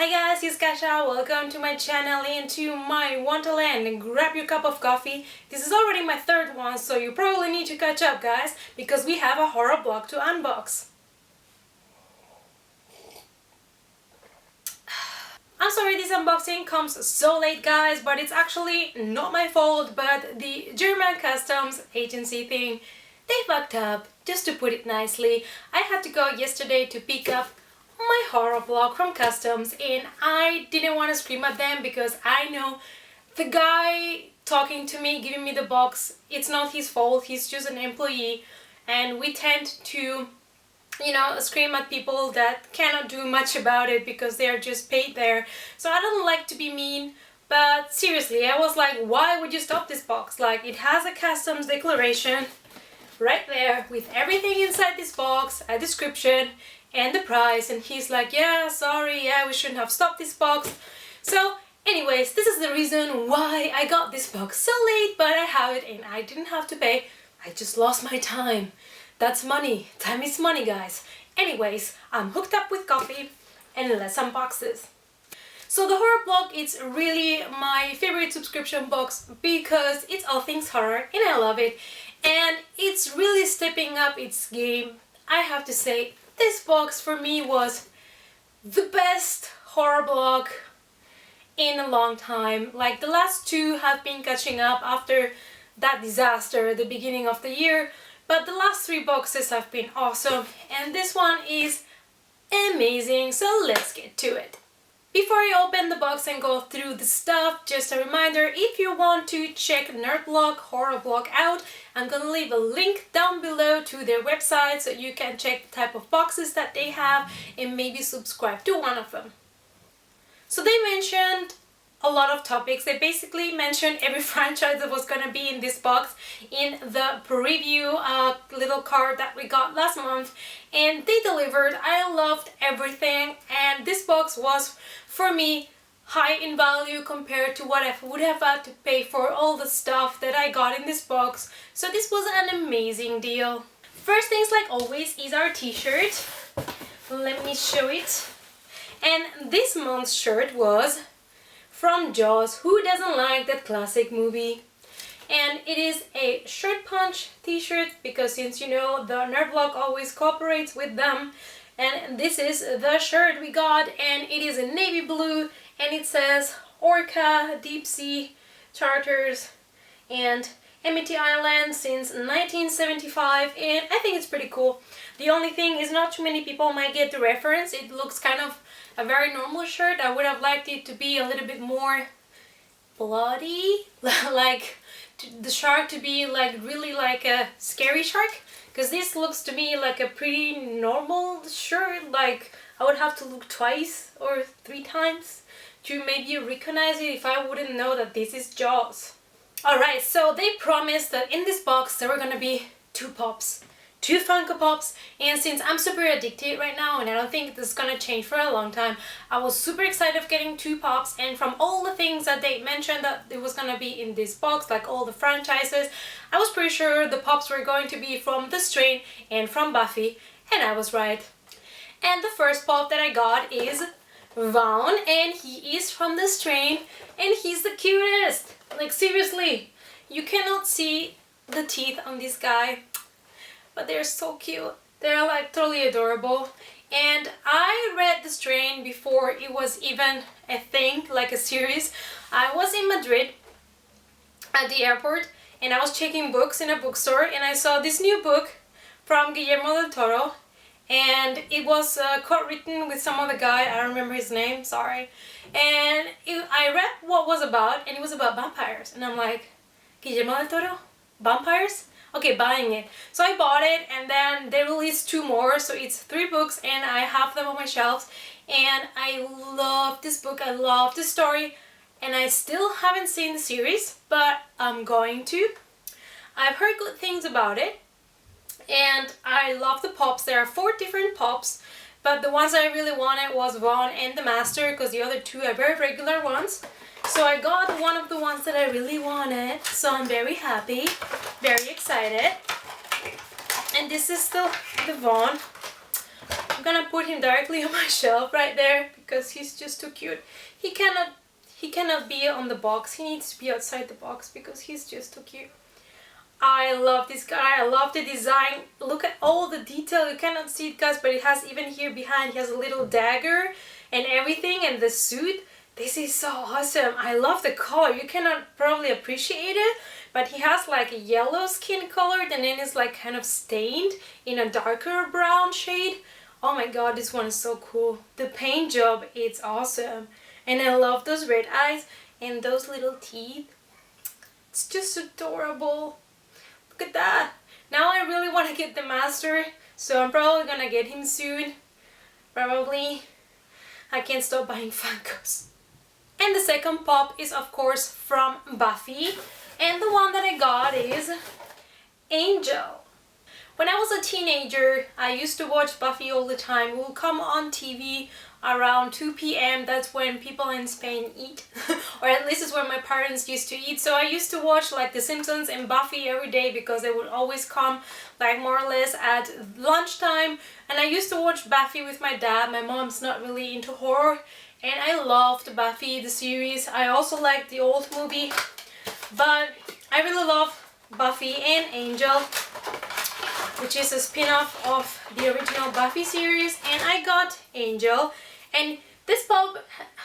Hi guys, it's Kasha. Welcome to my channel and to my Wonderland. And grab your cup of coffee. This is already my third one, so you probably need to catch up, guys, because we have a horror block to unbox. I'm sorry this unboxing comes so late, guys, but it's actually not my fault, but the German customs agency thing, they fucked up, just to put it nicely. I had to go yesterday to pick up my horror block from customs, and I didn't want to scream at them because I know the guy talking to me, giving me the box, it's not his fault, he's just an employee, and we tend to scream at people that cannot do much about it because they're just paid there. So I don't like to be mean, but seriously, I was like, why would you stop this box? Like, it has a customs declaration right there with everything inside this box, a description and the price, and he's like, yeah, sorry, yeah, we shouldn't have stopped this box. So anyways, this is the reason why I got this box so late, but I have it and I didn't have to pay. I just lost my time. That's money. Time is money, guys. Anyways, I'm hooked up with coffee and let's unbox this. So the horror block, it's really my favorite subscription box because it's all things horror and I love it. And it's really stepping up its game. I have to say, this box for me was the best horror block in a long time. Like, the last two have been catching up after that disaster at the beginning of the year. But the last three boxes have been awesome, and this one is amazing, so let's get to it. Before I open the box and go through the stuff, just a reminder, if you want to check Nerdblock Horror Block out, I'm gonna leave a link down below to their website so you can check the type of boxes that they have and maybe subscribe to one of them. So they mentioned a lot of topics. They basically mentioned every franchise that was gonna be in this box in the preview little card that we got last month, and they delivered. I loved everything, and this box was, for me, high in value compared to what I would have had to pay for all the stuff that I got in this box. So this was an amazing deal. First things, like always, is our t-shirt. Let me show it. And this month's shirt was from Jaws. Who doesn't like that classic movie? And it is a Shirt Punch t-shirt because, since you know, the Nerdblock always cooperates with them. And this is the shirt we got, and it is in navy blue, and it says Orca Deep Sea Charters and Amity Island since 1975, and I think it's pretty cool. The only thing is, not too many people might get the reference. It looks kind of a very normal shirt. I would have liked it to be a little bit more bloody, like the shark to be like really like a scary shark, because this looks to me like a pretty normal shirt. Like, I would have to look twice or three times to maybe recognize it if I wouldn't know that this is Jaws. Alright, so they promised that in this box there were gonna be two pops. Two Funko Pops, and since I'm super addicted right now and I don't think this is gonna change for a long time, I was super excited of getting two pops. And from all the things that they mentioned that it was gonna be in this box, like all the franchises, I was pretty sure the pops were going to be from The Strain and from Buffy, and I was right. And the first pop that I got is Vaughn, and he is from The Strain, and he's the cutest. Like, seriously, you cannot see the teeth on this guy, but they're so cute. They're like totally adorable. And I read The Strain before it was even a thing, like a series. I was in Madrid at the airport and I was checking books in a bookstore, and I saw this new book from Guillermo del Toro, and it was co-written with some other guy. I don't remember his name, sorry. And I read what it was about, and it was about vampires, and I'm like, Guillermo del Toro? Vampires? Okay, buying it. So I bought it, and then they released two more, so it's 3 books, and I have them on my shelves. And I love this book, I love the story, and I still haven't seen the series, but I'm going to. I've heard good things about it, and I love the pops. There are 4 different pops, but the ones I really wanted was Vaughn and the Master, because the other 2 are very regular ones. So I got one of the ones that I really wanted, so I'm very happy, very excited. And this is the Vaughn. I'm gonna put him directly on my shelf right there because he's just too cute. He cannot be on the box. He needs to be outside the box because he's just too cute. I love this guy. I love the design. Look at all the detail. You cannot see it, guys, but it has, even here behind, he has a little dagger and everything, and the suit. This is so awesome. I love the color. You cannot probably appreciate it, but he has like a yellow skin color, and then it's like kind of stained in a darker brown shade. Oh my god, this one is so cool. The paint job, it's awesome. And I love those red eyes and those little teeth. It's just adorable. Look at that. Now I really want to get the master, so I'm probably gonna get him soon. Probably. I can't stop buying Funkos. And the second pop is of course from Buffy, and the one that I got is Angel. When I was a teenager, I used to watch Buffy all the time. It will come on TV around 2 p.m. That's when people in Spain eat, or at least it's when my parents used to eat. So I used to watch like The Simpsons and Buffy every day because they would always come like more or less at lunchtime. And I used to watch Buffy with my dad. My mom's not really into horror, and I loved Buffy the series. I also liked the old movie, but I really love Buffy and Angel, which is a spin-off of the original Buffy series. And I got Angel, and this pop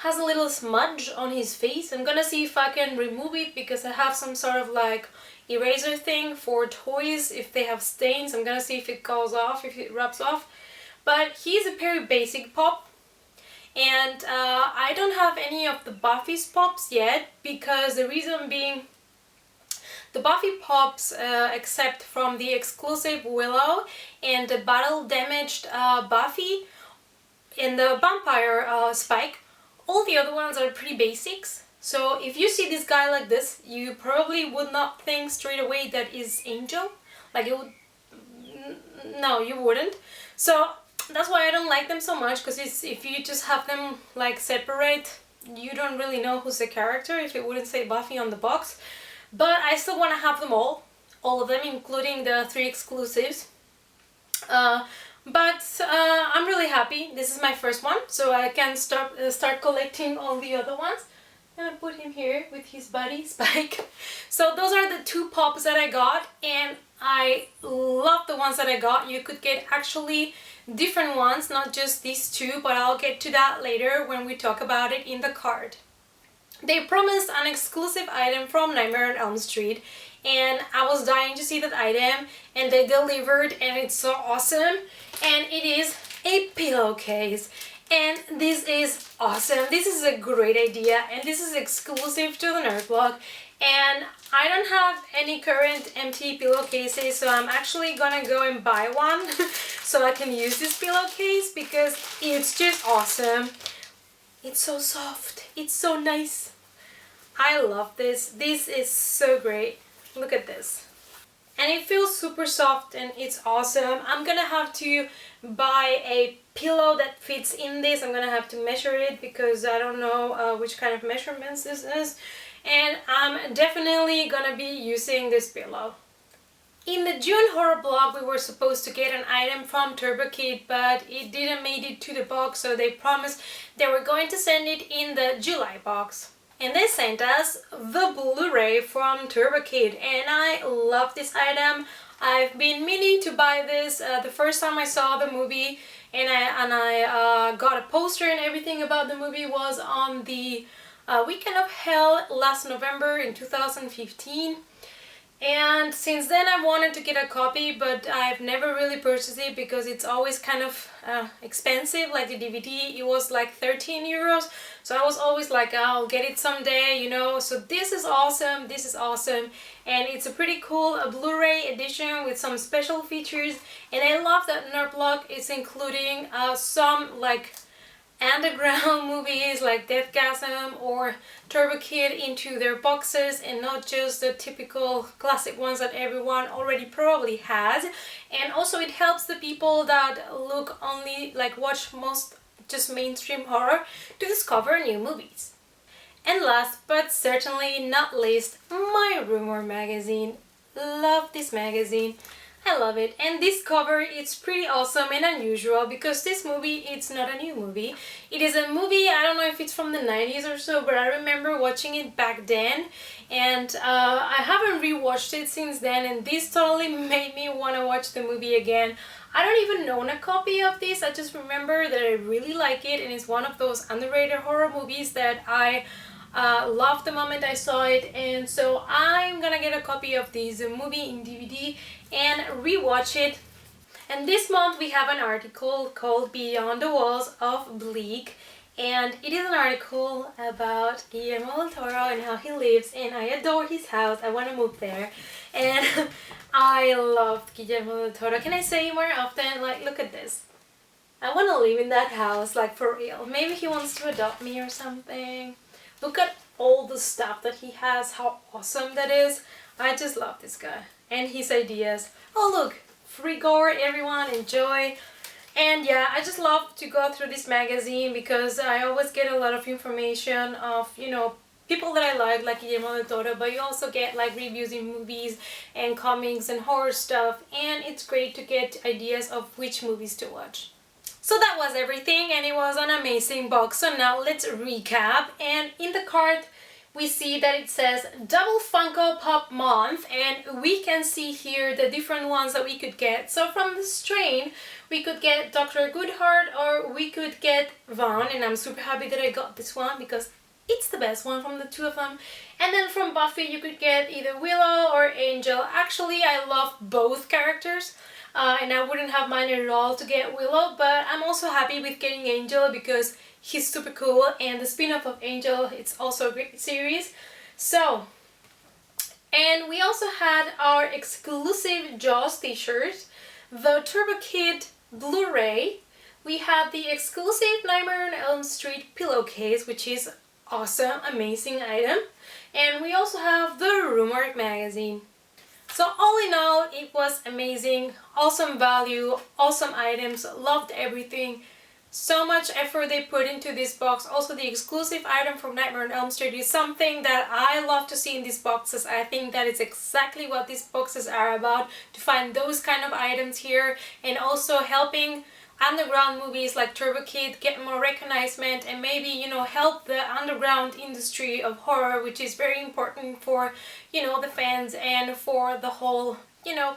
has a little smudge on his face. I'm gonna see if I can remove it because I have some sort of like eraser thing for toys if they have stains. I'm gonna see if it goes off, if it rubs off. But he's a very basic pop, and I don't have any of the Buffy's pops yet, because the reason being, the Buffy pops, except from the exclusive Willow and the battle damaged Buffy and the vampire Spike, all the other ones are pretty basics. So if you see this guy like this, you probably would not think straight away that is Angel. Like it would, no, you wouldn't. So that's why I don't like them so much, because if you just have them like separate, you don't really know who's the character if it wouldn't say Buffy on the box. But I still want to have them all of them, including the 3 exclusives. But I'm really happy. This is my first one, so I can start collecting all the other ones. I'm gonna put him here with his buddy Spike. So those are the 2 pops that I got, and I love the ones that I got. You could get actually different ones, not just these 2, but I'll get to that later when we talk about it in the card. They promised an exclusive item from Nightmare on Elm Street, and I was dying to see that item, and they delivered, and it's so awesome. And it is a pillowcase, and this is awesome. This is a great idea, and this is exclusive to the Nerd Blog. And I don't have any current empty pillowcases, so I'm actually gonna go and buy one so I can use this pillowcase because it's just awesome. It's so soft, it's so nice. I love this. This is so great. Look at this. And it feels super soft, and it's awesome. I'm gonna have to buy a pillow that fits in this. I'm gonna have to measure it because I don't know which kind of measurements this is. And I'm definitely gonna be using this pillow. In the June horror blog, we were supposed to get an item from Turbo Kid, but it didn't make it to the box, so they promised they were going to send it in the July box. And they sent us the Blu-ray from Turbo Kid, and I love this item. I've been meaning to buy this the first time I saw the movie, and I got a poster and everything about the movie was on the Weekend of Hell last November in 2015. And since then I wanted to get a copy, but I've never really purchased it because it's always kind of expensive. Like the DVD, it was like 13 euros. So I was always like, I'll get it someday, you know. So this is awesome, this is awesome. And it's a pretty cool Blu-ray edition with some special features. And I love that Nerdblock is including some like underground movies like Deathgasm or Turbo Kid into their boxes, and not just the typical classic ones that everyone already probably has. And also it helps the people that look only like watch most just mainstream horror to discover new movies. And last but certainly not least, my Rumor magazine. Love this magazine. I love it. And this cover, it's pretty awesome and unusual because this movie, it's not a new movie. It is a movie, I don't know if it's from the 90s or so, but I remember watching it back then. And I haven't rewatched it since then, and this totally made me want to watch the movie again. I don't even own a copy of this, I just remember that I really like it, and it's one of those underrated horror movies that I loved the moment I saw it, and so I'm gonna get a copy of this movie in DVD and rewatch it. And this month we have an article called Beyond the Walls of Bleak, and it is an article about Guillermo del Toro and how he lives, and I adore his house. I want to move there, and I love Guillermo del Toro. Can I say more often? Like, look at this. I want to live in that house, like for real. Maybe he wants to adopt me or something. Look at all the stuff that he has, how awesome that is. I just love this guy and his ideas. Oh look, free gore, everyone, enjoy. And yeah, I just love to go through this magazine because I always get a lot of information of, you know, people that I like Guillermo del Toro, but you also get like reviews in movies and comics and horror stuff, and it's great to get ideas of which movies to watch. So that was everything, and it was an amazing box. So now let's recap. And in the card we see that it says double Funko Pop month, and we can see here the different ones that we could get. So from the strain we could get Dr. Goodheart, or we could get Vaughn, and I'm super happy that I got this one because it's the best one from the two of them. And then from Buffy you could get either Willow or Angel. Actually, I love both characters. And I wouldn't have minded at all to get Willow, but I'm also happy with getting Angel because he's super cool, and the spin-off of Angel, it's also a great series. So, and we also had our exclusive Jaws t-shirt, the Turbo Kid Blu-ray, we had the exclusive Nightmare on Elm Street pillowcase, which is awesome, amazing item, and we also have the Rumored magazine. So all in all, it was amazing, awesome value, awesome items, loved everything. So much effort they put into this box. Also the exclusive item from Nightmare on Elm Street is something that I love to see in these boxes. I think that is exactly what these boxes are about, to find those kind of items here, and also helping underground movies like Turbo Kid get more recognition, and maybe, you know, help the underground industry of horror, which is very important for, you know, the fans and for the whole, you know,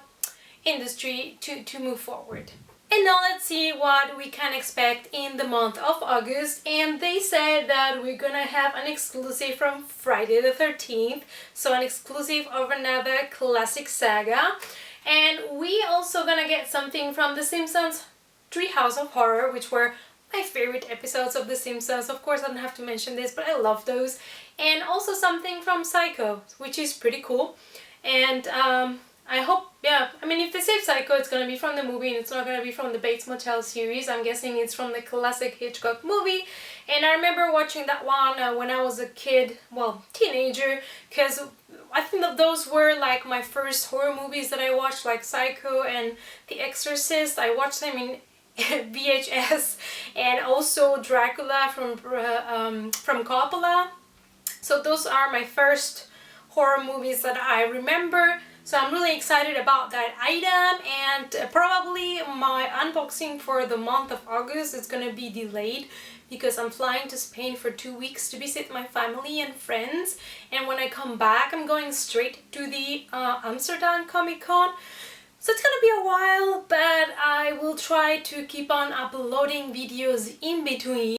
industry to move forward. And now let's see what we can expect in the month of August. And they said that we're gonna have an exclusive from Friday the 13th, so an exclusive of another classic saga. And we also gonna get something from The Simpsons Treehouse of Horror, which were my favorite episodes of The Simpsons. Of course, I don't have to mention this, but I love those. And also something from Psycho, which is pretty cool. And I hope, yeah, I mean, if they say Psycho, it's gonna be from the movie and it's not gonna be from the Bates Motel series. I'm guessing it's from the classic Hitchcock movie. And I remember watching that one when I was a kid, well, teenager, because I think that those were like my first horror movies that I watched, like Psycho and The Exorcist. I watched them in VHS, and also Dracula from Coppola. So those are my first horror movies that I remember. So I'm really excited about that item, and probably my unboxing for the month of August is gonna be delayed because I'm flying to Spain for 2 weeks to visit my family and friends, and when I come back I'm going straight to the Amsterdam Comic Con. So it's gonna be a while, but I will try to keep on uploading videos in between.